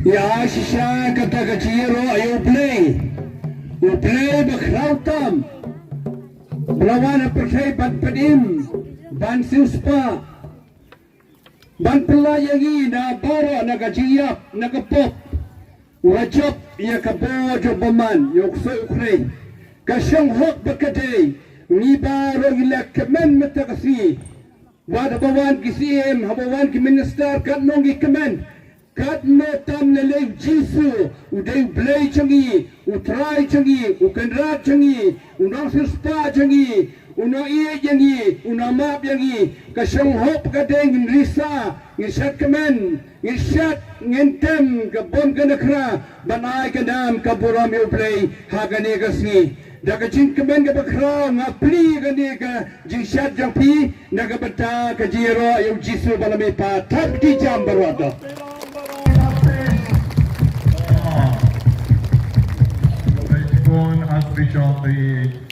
Ya shisha kata keciro ayo play bakrautam belawan percaya ban pedim ban siuspa ban pelayagi na baro na kajiyap na kapop wajab ya kabojo baman yokso ukray kasyang hot bakade ni baro ilak kemen metakasi wada bawan kisiem habawan ki minister kat nongi kemen kat no tam na lev jisu udai blay changi utrai changi ukenrat changi unang sispa changi una iye changi una map changi kasyang hop kadeng risa ngisat kemen ngisat ngentem kabon kanakra banai kadam kaburam yo play hagane kasni daga jin kemen ka bakra ngapli gani ka jisat jampi naga bata ka jiro yo jisu balame pa thap di jam barwada has reached on the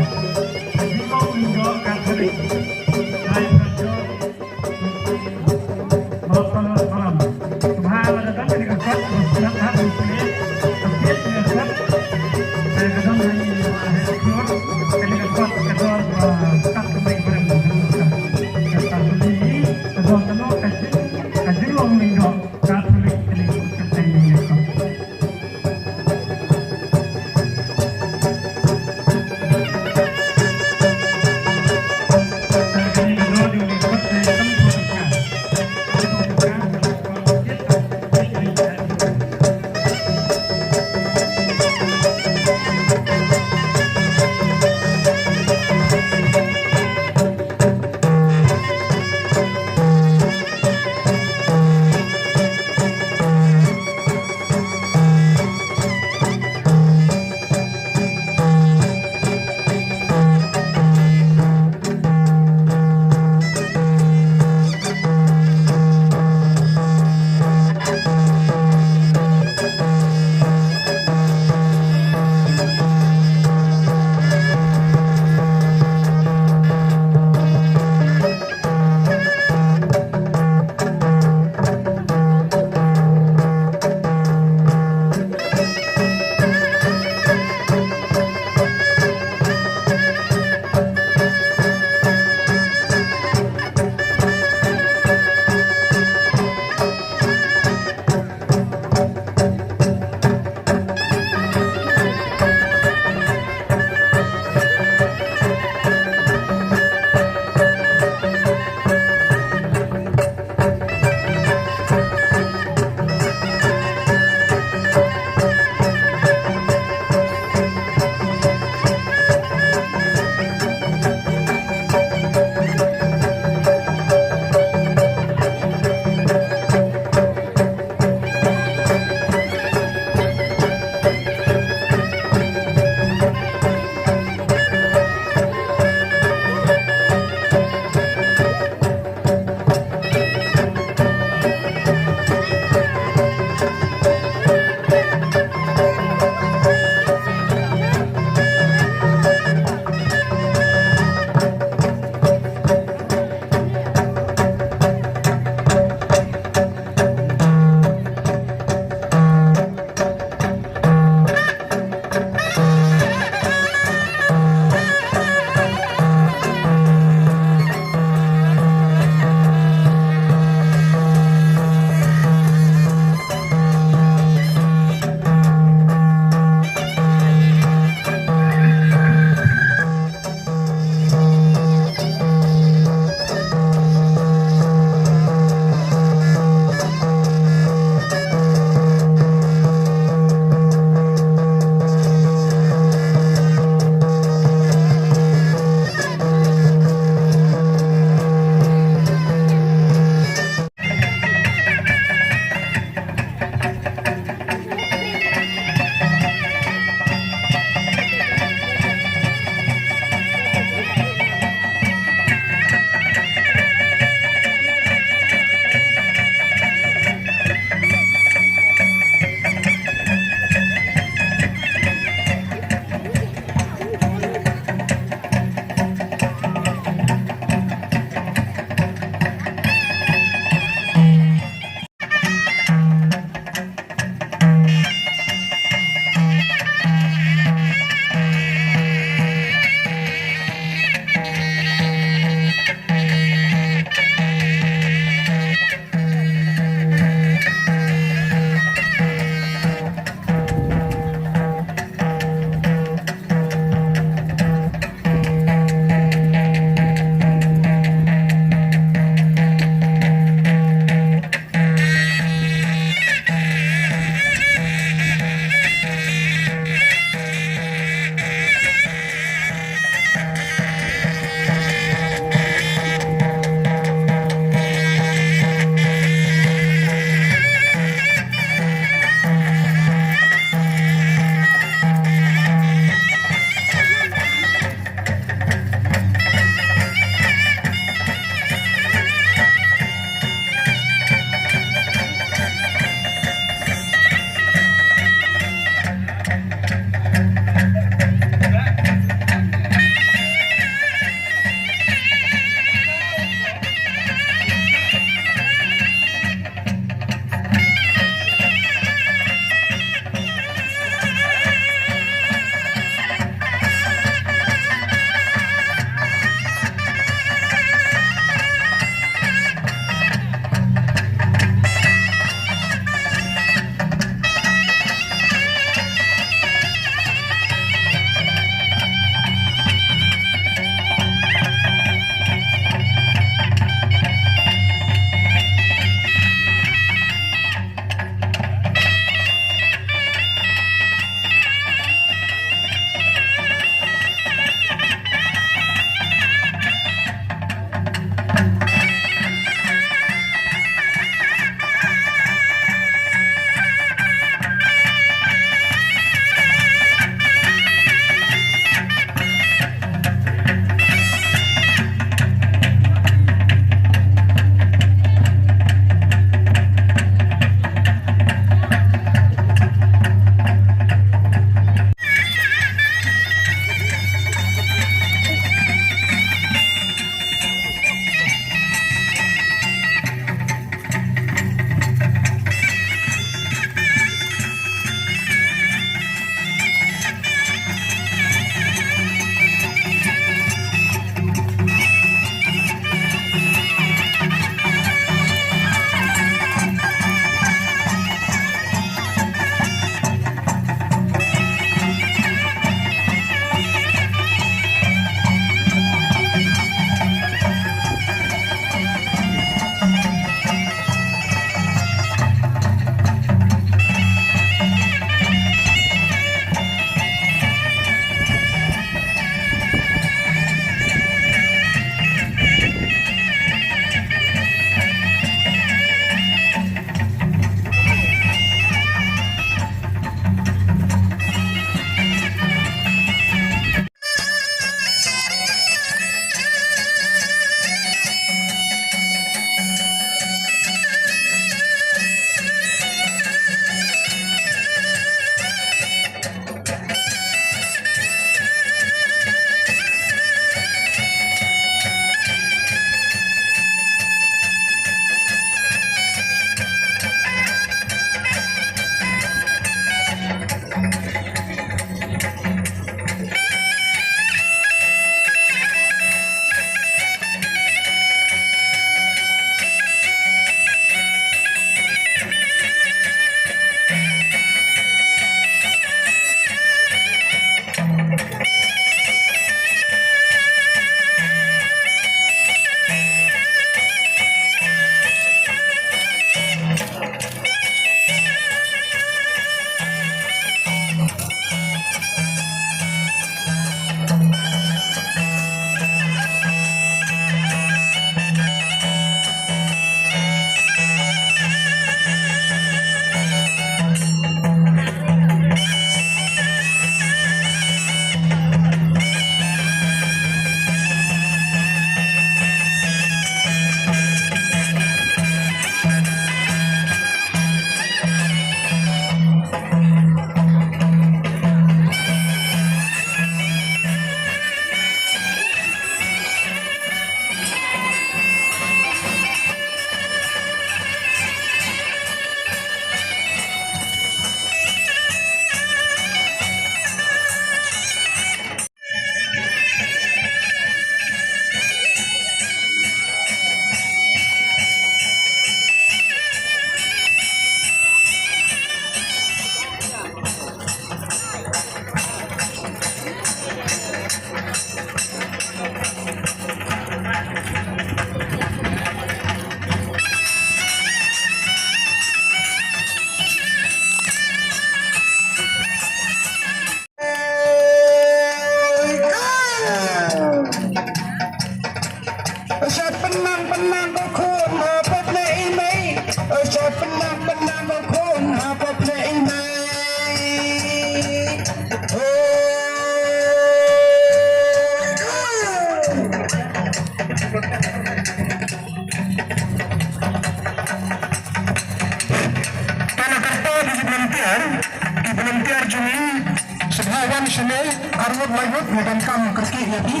lanjut medan kam kerki lebih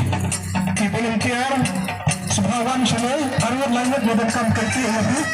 di volunteer sebawan semua arwah lanjut medan kam kerki lebih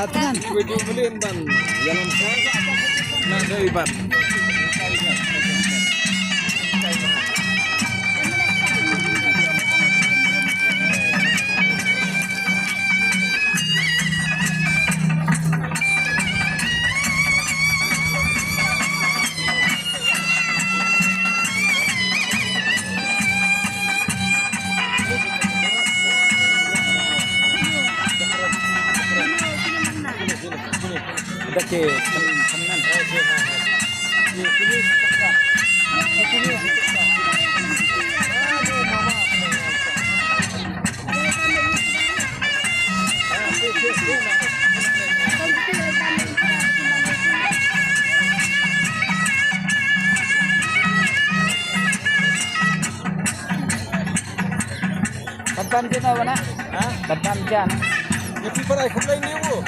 Tengan. Video beliin ban. Jalan saya. Nah, dari ban. Oke, tenan. Kapan kita mana? Hah? Kapan jan? Nyepi perai kembali ni bu.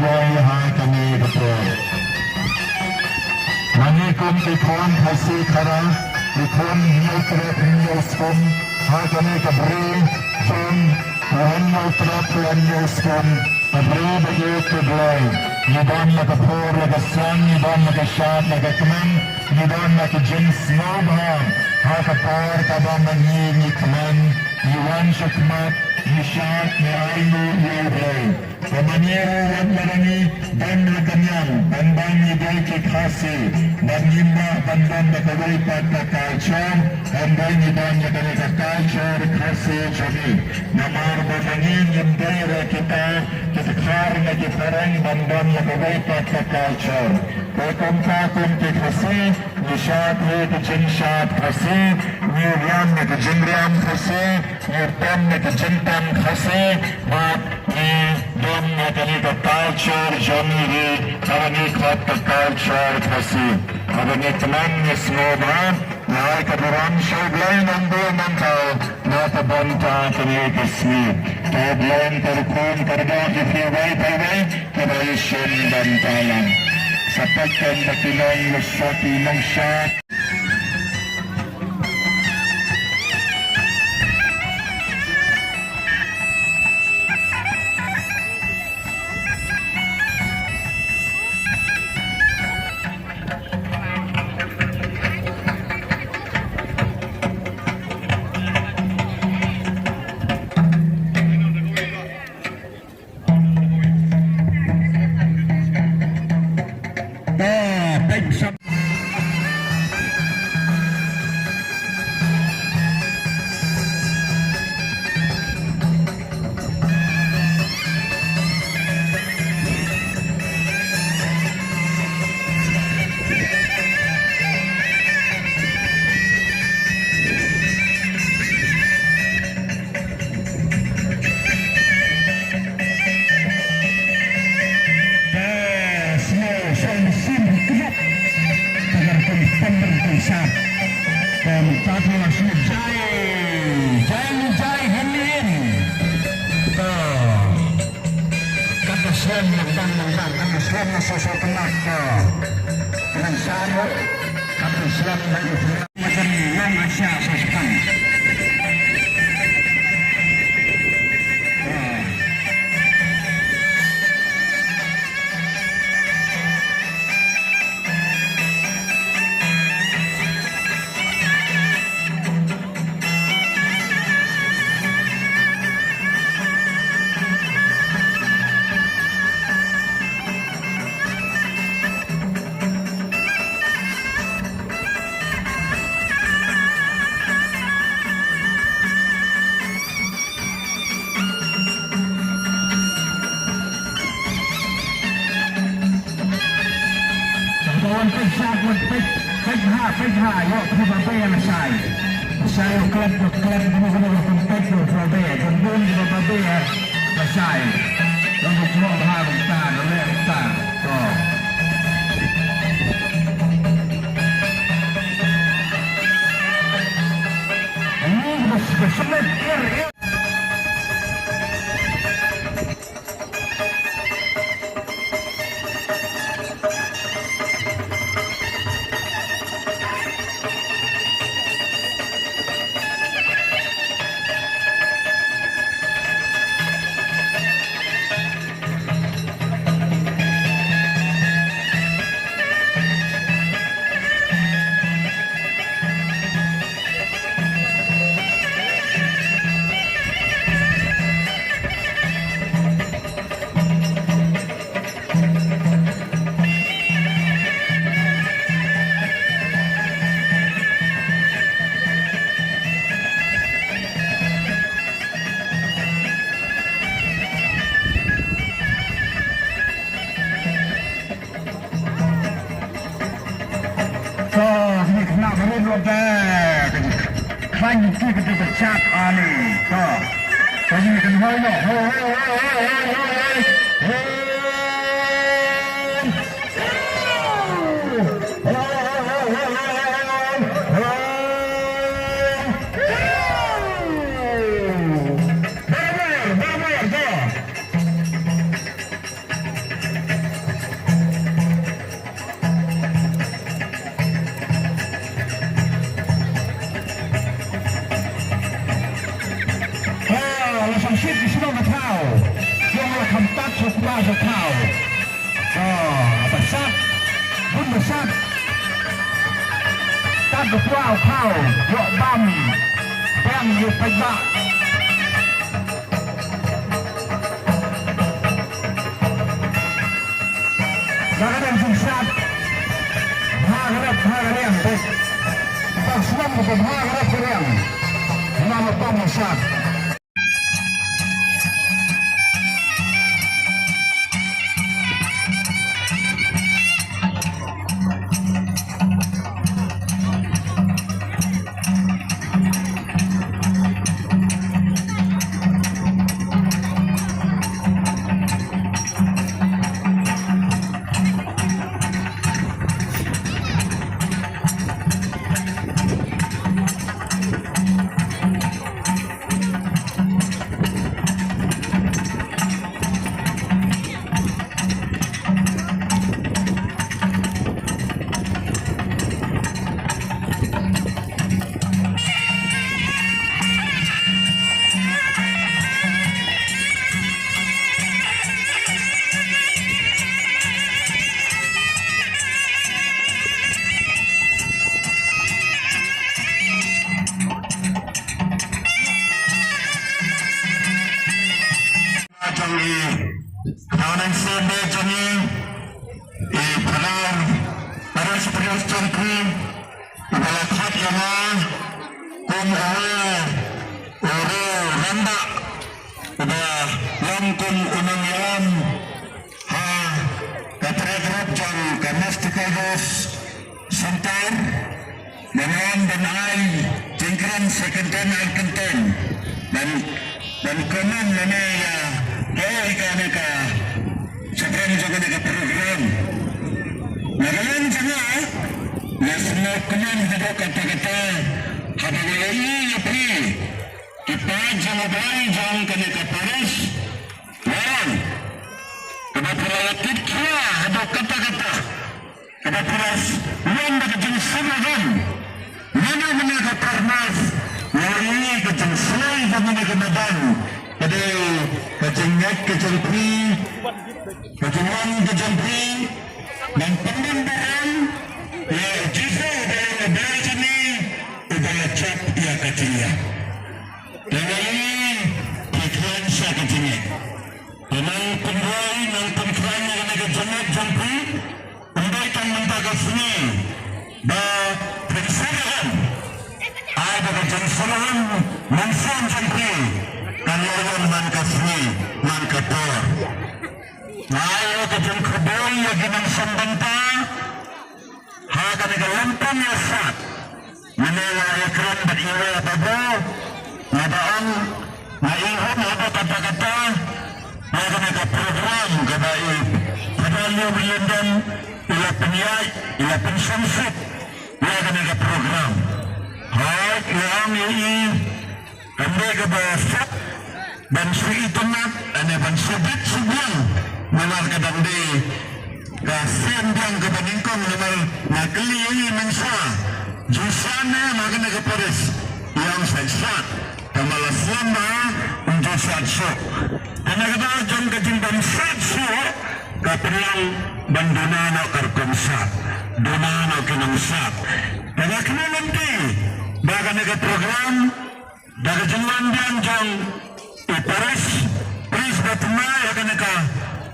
Loy hai kami betul. Manikum ikon kasih kara ikon nyutra penyuskum hai kami keberi John Tuhan nyutra penyuskum keberi bagi keblai. Nidon nakapur lagasan, nidon nakashat nagakman, nidon nakajins nobhan. Hai kapar kabang nangyini kaman, iwan syakmat, Nishat ni Ainu Yudhay. Pemaniru wan marani dan nakanyan, bandan ni Daiki Khasi, dan nimba bandan nakaway pagkakalsyar, handay ni dan nakanikakalsyar Khasi Chami. Namar banangin yung dera kita na kitarang bandan nakaway pagkakalsyar. Kung kakong kikasi, Nishat ni kajinshat Khasi, Niyurian ni kajinrian Khasi, Niyurtan ni kajintan Khasi, Mat ni Don na kanita culture, Johnny karani kota culture Khasi. Karani teman ni semua, Nai kaburan syaiblay nandun ng tao, Natabanta kanita kismi. Tablan tarukun karga ifiway tayway, Kabayisyon bantayan. Sapagkan makilang lusati ng siya. Saya klub benar-benar kompetitif Surabaya, kemudian di Surabaya selesai untuk semua bahan besar, besar. Ini bersemet ir. Khanh kia cái từ chat này, đó, cái gì cần hơi nọ, cho thảo bật sát vun bật sát ta được vào thảo dọ băm đem nhiều phải bạ và cái đèn dùng sát hai cái đèn đây ta xuống một phần hai cái đèn làm một bông một sát kawanan sebe jani parar paras prius jangkri balakhat yana kum ore randa uda lam kum unang yam ha katragrat jang kanastikados santar dan ai jengkran second ten ai kenten dan kanan mana ya kaya ka sekarang juga dekat program nagalan juga na semua kanan hidup kata-kata habis ini pri kita jangan jangan kena ke Paris dan kenapa kita hidup kata-kata kita Paris yang berjumpa semalam mana ke Parnas ini ke Jensai dan mana ke Medan ada kejengak kejengpi kejuan kejengpi dan pendandaran ya justru dari negara ini udara cap ya kecilnya dan ini pikiran saya kecilnya memang penggoi dan pengkiranya yang kejengak jengpi memberikan mentagak seni dan persamaan ada kejengsalan mensan jengpi kalian man kasni man kapor ayo kejeng keboy lagi nang sambanta haga nagalampang yasat menela yakran beriwa babo nadaan naihon ada kata-kata haga nagaprogram kabaib padalyo bilandan ila penyai ila pensamsip haga nagaprogram hai yang ini kami kebasak dan sui tenat ane ban sebit sebuang malar kadande kasian biang kebaningkong lemar nakli ini mensa jusana magana ke Paris yang sesat kamalas lama untuk satsok karena kita jom kejimpan satsok kapilang bandunana karkomsat donana kinamsat dan akhirnya nanti bagana ke program dari jalan bianjang Paris Batma akan ka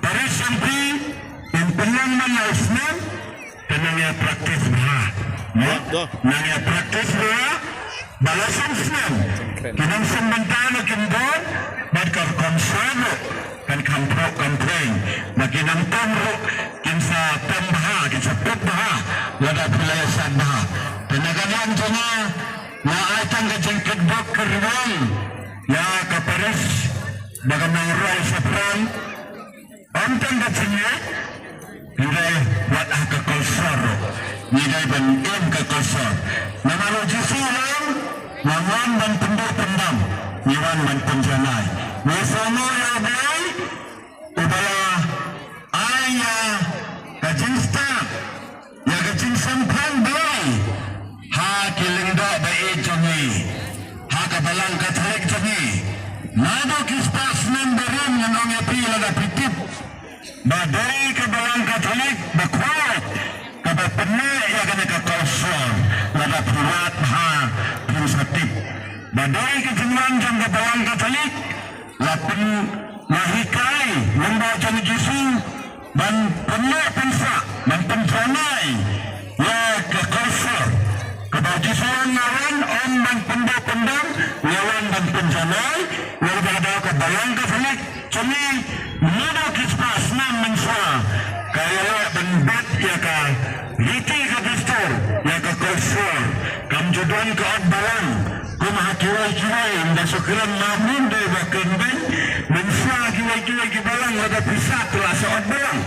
Paris MP yang pelang mana Islam tenangnya praktis bah nangnya praktis bah balasan Islam kinam sembantana kimbon badkar konsano kan kampung makinam tamro kinsa tambaha kinsa putbaha lada pelayasan bah tenaga yang jana na aitang kejengkit bok kerwang ya ke Paris bagaimana rai sapran ontang kecilnya nilai buat ke kolsar nilai banding ke kolsar nama lojisulang nawan dan pendam niwan dan penjanai misalnya ya baik ubala ayah kajin staf ya kajin sampang baik ha kilingda baik jami ha kabalang katarik jami nado kispas memberan yang orang pila da pitip badai ke balang Katolik berkuat kepada pernah ia kena kekosor lada purat ha pusatip badai ke jenang jam ke balang Katolik lapen mahikai membaca jisu dan pernah pensa dan penjanai ya kekosor kepada jisuan ngawan om dan pendang ngawan dan penjanai lalu ada ke balang Katolik cumi mudah kispas nam mensa kaya bendat ya ka liti ka distor ya ka kosor kam jodohan ka at balang kumaha kiwai inda sukiran namun day bakan ben mensa kiwai ki balang lada pisat lah sa at balang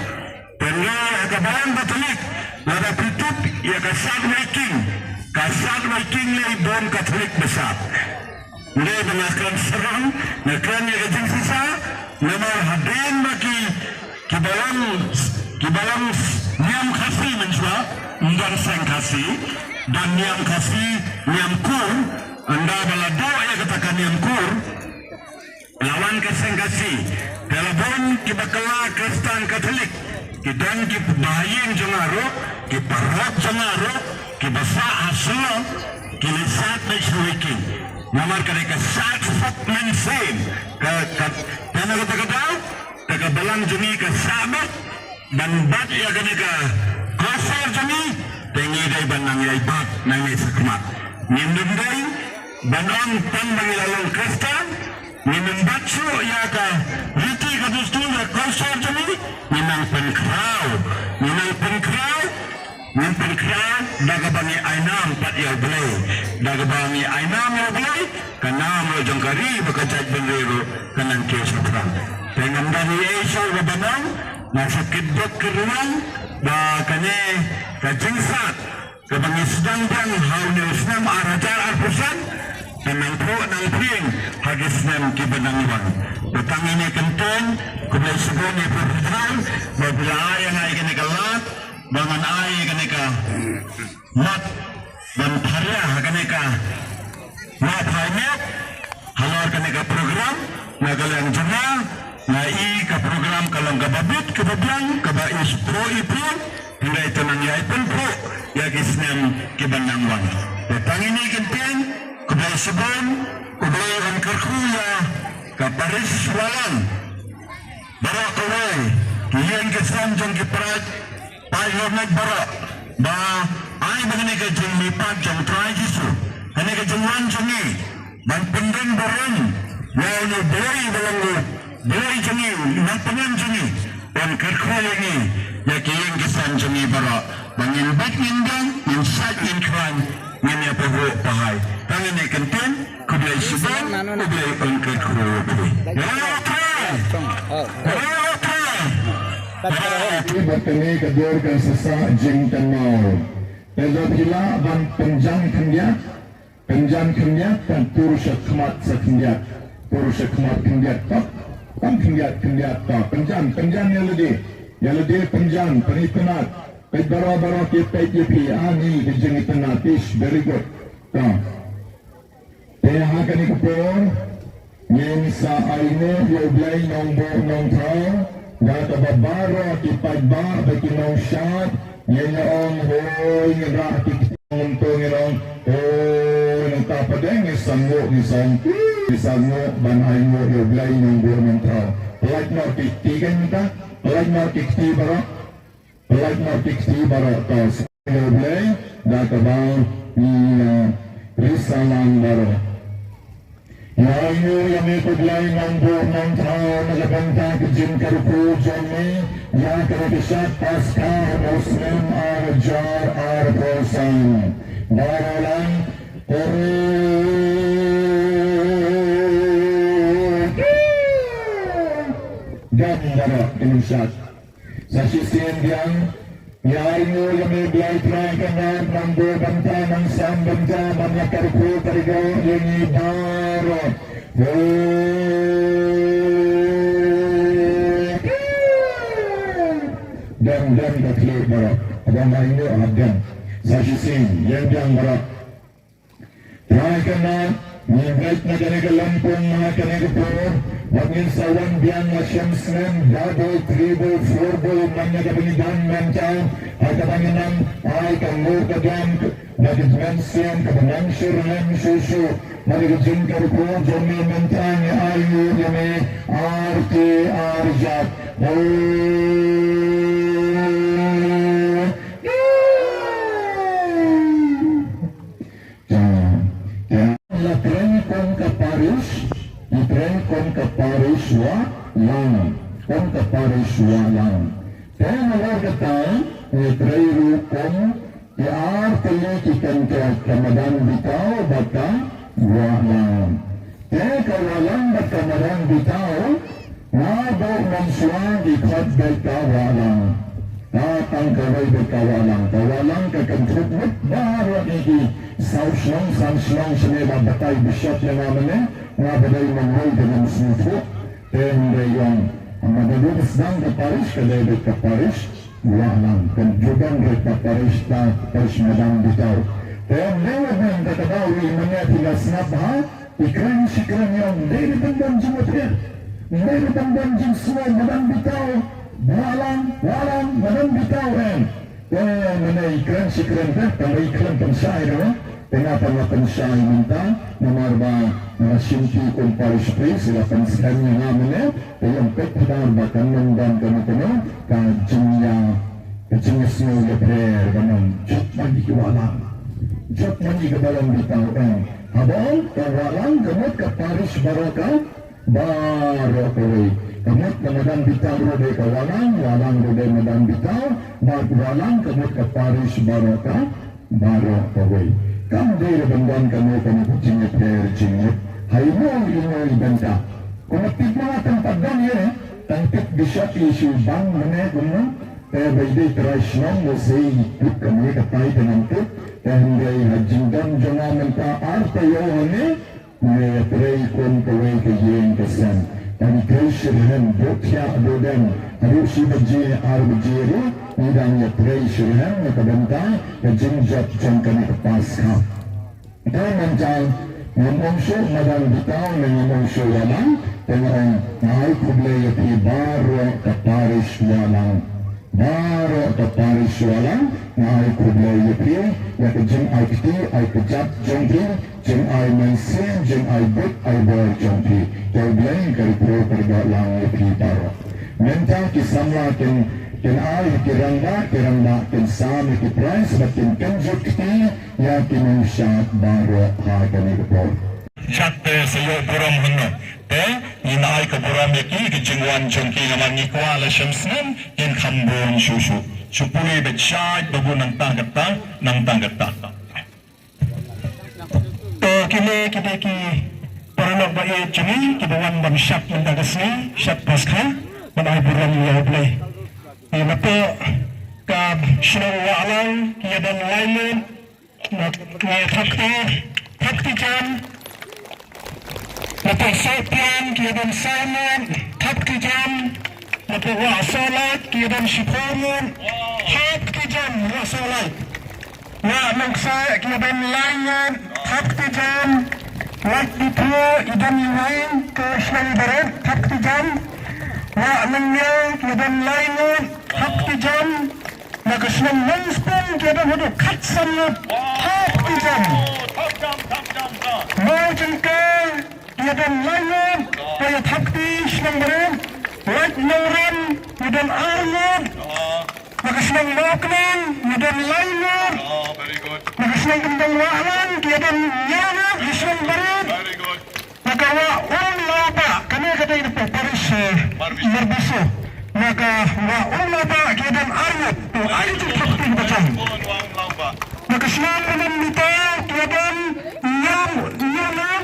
tenga ya ka balang Katolik lada pitup ya ka sad Viking lay bon Katolik besar mulai mengakan serang nakan ya kajeng sisa nama hadin bagi kibalang niam kasih mensua enggak sang kasih dan niam kasih niam kur anda balado ya katakan niam kur lawan keseng kasih telepon kibakala Kristen Katolik kidan kibayin jengaro kiparot jengaro kibasa aslo kilisat mesyuikin namar mereka saat mensen karena kata-kata kata balang jeni ke sahabat dan bat ya kena kosor jeni tengi day banang ya ibat nangis sekmat nimdum day banang tan bangilalong Kristen nimdum batsu ya ka riti kadustul ya kosor jeni nimang penkrau dagabangi ainam pat ya belai dagabangi ainam ya belai kanam lo jangkari bakajaj benero kanan ke sabrang dengan dari esyo babanang nasakit dok keruang ba kane kajingsat kabangi sedang bang haune usnam arajar arpusan dengan po nang pring hagis nam kibanang iwan petang ini kentong kublai seboni profesional babila yang ai kene kalat bangan ai kene ka mat dan karya kene ka mat hanya halor kene ka program nagalang jena nai ka program kalang kababit kabablang kabais pro ipro hingga itu nang yai pun pro ya kisnem kibanang wang petang ini kenteng kublai sebon kublai on kerkuya ka Paris walang barak kawai kian kesan jong kiparat Payo nagbara ba ay bagani ka jeng lipat jeng try jisu hani ka jeng wan jengi ban pendeng bareng ya ni beli balangu beli jengi na pengan jengi dan kerkhol ini ya kian kesan jengi bara bangin bat nindang insat inkran ngene pego pahai tangan ni kenten kublai subang kublai angkat khol bertemu kedua dan sesak jeng tenau. Apabila ban penjang kendiat dan purusha kemat sekendiat tak kendiat tak penjang yang lebih penjang penat baro kita ani kejeng penat ish very good tak teh akan ikut yang sa aine yo blai nong thau Gata babara ki pagba bagi nong syat yenong hoy ngra tiktong nong hoy nong tapadeng isango banhay mo yo blai nong nong thau like no tiktigan ta like no tikti bara tas yo blai gata ba ni risalang baro Yayo yang ikutlay ng buong tao nagabanta kajin karuku jami ya karakisat paska Muslim arajar arposan barolan gandara kinusat sa sisindiang yayo yang iblay kanar ng buong tao ng sambanda mga karuku tarigaw yung ibaro dan taklir barak agama ini agam sajisin yang barak try kena ni baik na kena ke Lampung na kena ke Pur Pag-insawan biyan na siyemsnen, double, triple, floorball, manya kabinidan, mentao, ay kabanginan, ay kangur kadam, nagit mensiyan, kabanang sirhen, susu, maligajin karuko, jomi mentang, ayu, yame, arti, arjat, lang. Kaya malagata, trairu kong iartilikikan ka kamadan bitaw bata walang. Kaya kawalang bat kamadan bitaw, nabo mansuang ikot bata walang. Tatang kaway bata walang. Kawalang kakantutmut baro iki sauslong sanslong sinila batay bisyat na naman nga baday mangol dengan snufu. Kaya hindi yung madalugas lang ka Paris, kalebet ka Paris, walang. Kanjugan rin ka Paris na Paris madang bitaw. Kaya newag na yung katabawi mga tigasnap ha, ikran yung hindi tanggan dyan mo tiyan. Hindi tanggan dyan suwa madang bitaw, walang, madang bitaw rin. Kaya mana ikran ka, kaya ikran pansay no? Pinapalakan siya ay minta, namarba na sinti kong Paris Place, sila pansihan niya namin kaya ang petidar ba kanundan kami kajingya snow lebrer, ganun, jot magikiwalang, jot magikiwalang bitaw habang kawalang, gamot ka Paris baraka, barokaway, gamot na madang bitaw roday kawalang, walang roday madang bitaw, walang, gamot ka Paris baraka, barokaway. Kam day rabanggan kami kucingnya player cingit. Hari mo inoy banta. Kung mga tempat dan tangkit bisa isu bang mana kuno. Kaya bayday trash nang musay ikut kami katay tanangkit. Kaya hindi hajingdan jangan menta arte yohane. May tray kun kaway kajeng kesan. Kami kaisirhan botya adodan. Harus ibajir arbajiri. Nidang ya tray sirhan nakabanta. Kajingjat jang kami kepaska. Ito mencang ngomongso madang bitaw na ngomongso walang. Tengarang nahay kublay at ibaro kaparis walang. Baro kaparis walang. Nahay kublay at ya kajing ay kiti ay kajat jongki. Jeng ay mensin, jeng ay but ay bar jongki. Kaya bilang karipro perga lang at ibaro. Mentang kisamla ken ay kirangda ken sami ki price but ken kanjut kiti ya kinushat baro hagani ko chatte sayo buram hanno te inay ka buram ki kijingwan jongki naman ni kwala shamsnan ken khambon shushu chupuli bet shaj babu nang tanggata to kile ki paralog ba e chumi kibawan bam shap mandagasni shap paskha manay buram yablay nato kab sinawalang kiyadan laylin takti jam nato sopian kiyadan salmon takti jam nato wasalat kiyadan shipomun takti jam wasalat wa mangsa kiyadan laylin takti jam wak dipo idan lain ke sinawalang takti jam wa mangya kiyadan laylin takti jam nagasnang manspan kiyadan hudu katsan takti jam mawajin ka kiyadan laylin kaya takti sinang barin like nauran kiyadan armod nagasnang mawaknin kiyadan laylin nagasnang indang waalan kiyadan yana sinang barin nagawa ulang lapa kami katay na po Paris Marbiso naga ulang lapa kiyadan armod to ayot yung takti bacang nagasnang naman nito kiyadan yaman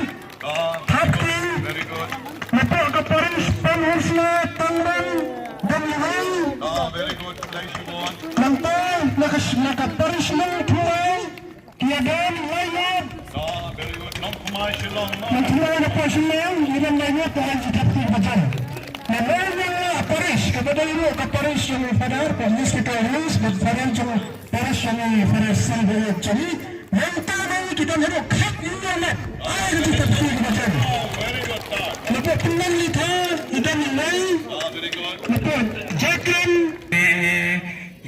takti napo ka Paris panhos na tangrang damihang nangto naka Paris ng tuway kiyadan layod nangtuway na po siya ilang layod dahil sa takti bacang Namanya Paris, kepada ibu ke Paris yang pada Paris kita harus berfaran cuma Paris yang pada sini jadi yang tahu kita harus hak ini lah, ayo kita pergi macam. Lepas pengen lihat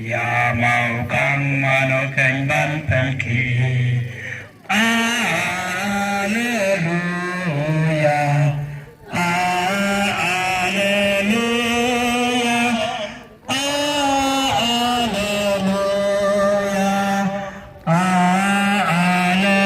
Ya mau kang mano kang ban pelki. Haleluya. Haleluya. Haleluya. Haleluya.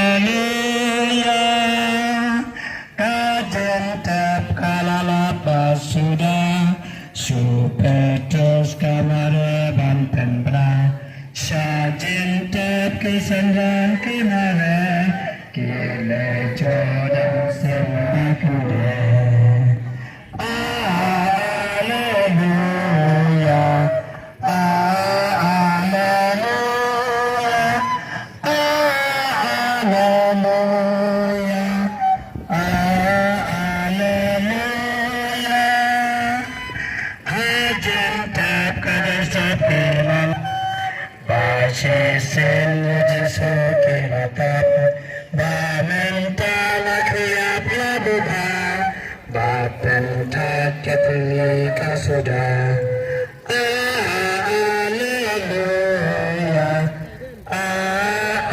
Kajentap kalalapa sudah Supetos kamare banten bra Sajentap kesenjan kinare Kile jodan sembakure Haleluya Haleluya Haleluya Haleluya Hajentap kadasapilan Bashi senja sokinatap Bamentala kriya plabuha Bapenta ketli kasuda Haleluya Haleluya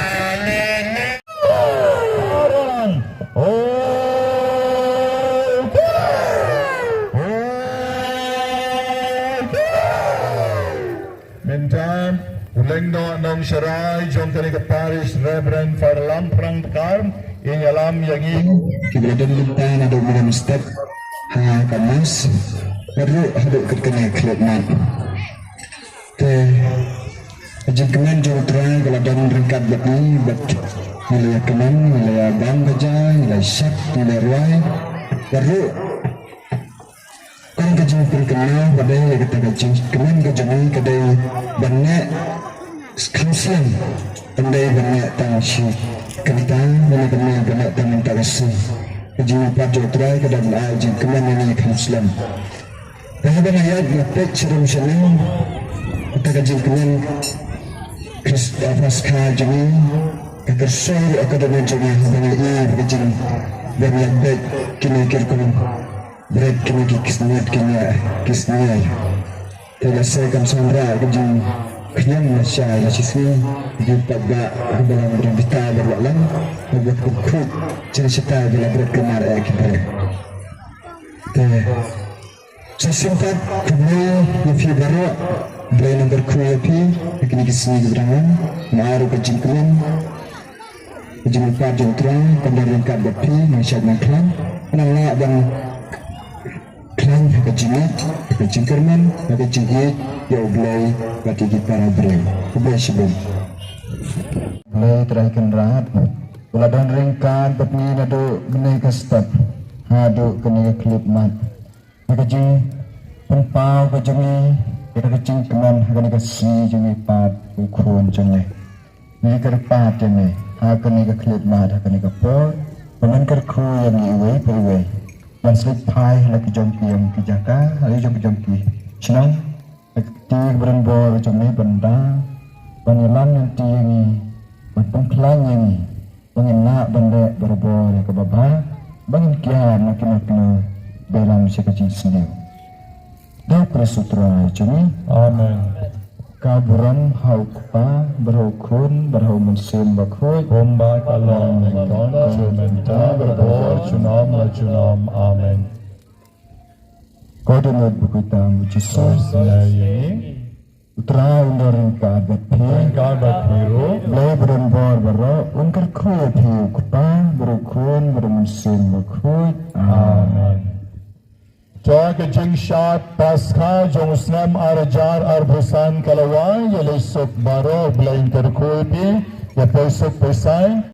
Meantime, ulengno nong syarai jom kani ke Paris Reverend Farlam Prangkar inyalam yangi Keberadaan kita ada dalam step kamas baru hadap kena kelemahan. Jengkeman jauh terang kalau dalam ringkat begini, nilai keman, nilai bang baca, nilai syak, nilai ruai, baru kan kajing perkenal pada yang kita kajing keman kajing kadai banyak kaunseling, pandai banyak tangsi kita banyak tangan tagasi kajing apa jauh terang kadang kajing keman ini kaunseling. Dah banyak ayat ngepek serum senang kita kajing keman Paskah jeni ketersur akademi jeni banyak kajing banyak baik kini kirkun berat kini kisniat terselesaikan sandra kajing kenyang masyarakat nasisni kita gak dalam berita berlalang buat kukuk cerita bila berat kemar kita sesimpat kemudian lebih baru Blay number kuyapi kini kesini keberangan maru kajing keman kajing empat jentran pandang ringkat bepi masyarakat naklan penanglah dan klan kajing kerman kajing hit ya blay bagi para brem blay sebelum blay terakhir rahat pula dan ringkat bepi nado menai ke step hadu kena klip mat kajing penpau kajing kita kecing keman akan dikasih jadi pat ukuran jenis ni kerpat jenis akan dikasih mat akan dikapor peman kerku yang iwe perwe dan selipai lagi jompi yang kijaka lagi jompi senang aktif berenbor jenis benda penilan nanti yang berpengkelan yang pengenak benda berbor yang kebabah bangin kian makin dalam si kecing sendiri. Dah prasutra cumi. Amen. Kaburan haukpa berhukun berhumunsim bakhoi. Bomba kalong mengkon cumenta berbor cunam. Amen. Kau dengar buku tamu Jesus. Utra undar ringkat bathiru. Blay berenbor baro ungkar kuat haukpa berhukun berhumunsim bakhoi. Amen. Jaga jengsyat pasca jongsnam arjar arbusan kalawai yalai sok baro blain terkuipi ya pesok pesai